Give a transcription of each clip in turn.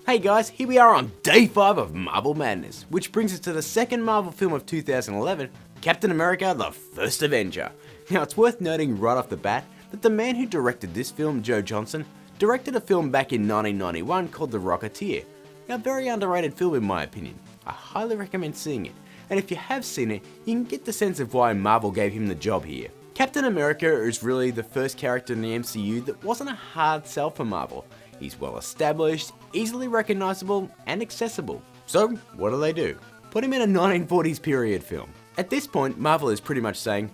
Hey guys, here we are on day 5 of Marvel Madness, which brings us to the second Marvel film of 2011, Captain America the First Avenger. Now it's worth noting right off the bat that the man who directed this film, Joe Johnston, directed a film back in 1991 called The Rocketeer. A very underrated film in my opinion. I highly recommend seeing it, and if you have seen it, you can get the sense of why Marvel gave him the job here. Captain America is really the first character in the MCU that wasn't a hard sell for Marvel. He's well established, easily recognizable, and accessible. So what do? Put him in a 1940s period film. At this point, Marvel is pretty much saying,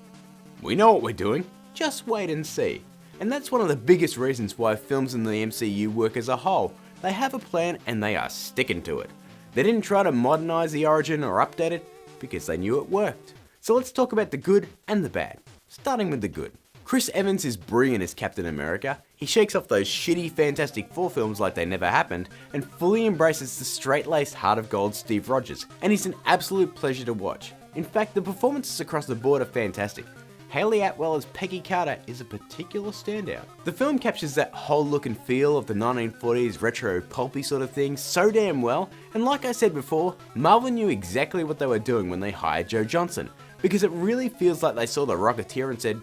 we know what we're doing, just wait and see. And that's one of the biggest reasons why films in the MCU work as a whole. They have a plan and they are sticking to it. They didn't try to modernize the origin or update it because they knew it worked. So let's talk about the good and the bad, starting with the good. Chris Evans is brilliant as Captain America. He shakes off those shitty Fantastic Four films like they never happened and fully embraces the straight-laced heart of gold Steve Rogers, and he's an absolute pleasure to watch. In fact, the performances across the board are fantastic. Hayley Atwell as Peggy Carter is a particular standout. The film captures that whole look and feel of the 1940s retro pulpy sort of thing so damn well, and like I said before, Marvel knew exactly what they were doing when they hired Joe Johnston, because it really feels like they saw The Rocketeer and said,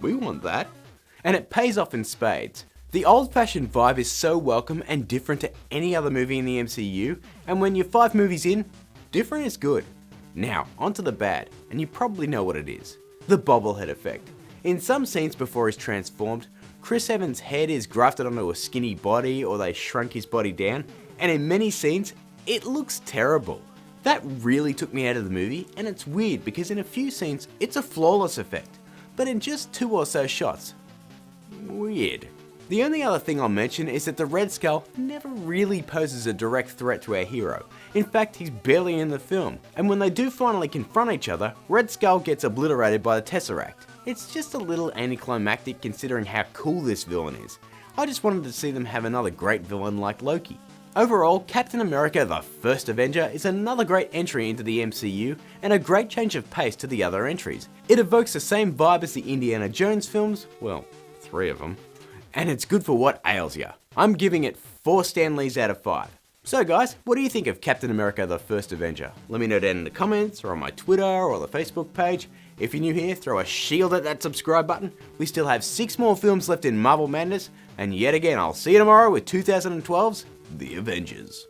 we want that. And it pays off in spades. The old-fashioned vibe is so welcome and different to any other movie in the MCU, and when you're 5 movies in, different is good. Now, onto the bad, and you probably know what it is. The bobblehead effect. In some scenes before he's transformed, Chris Evans' head is grafted onto a skinny body or they shrunk his body down, and in many scenes, it looks terrible. That really took me out of the movie, and it's weird because in a few scenes, it's a flawless effect. But in just 2 or so shots, weird. The only other thing I'll mention is that the Red Skull never really poses a direct threat to our hero. In fact, he's barely in the film, and when they do finally confront each other, Red Skull gets obliterated by the Tesseract. It's just a little anticlimactic considering how cool this villain is. I just wanted to see them have another great villain like Loki. Overall, Captain America the First Avenger is another great entry into the MCU and a great change of pace to the other entries. It evokes the same vibe as the Indiana Jones films, well, 3 of them, and it's good for what ails ya. I'm giving it 4 Stanleys out of 5. So guys, what do you think of Captain America the First Avenger? Let me know down in the comments or on my Twitter or the Facebook page. If you're new here, throw a shield at that subscribe button. We still have 6 more films left in Marvel Madness, and yet again I'll see you tomorrow with 2012's The Avengers.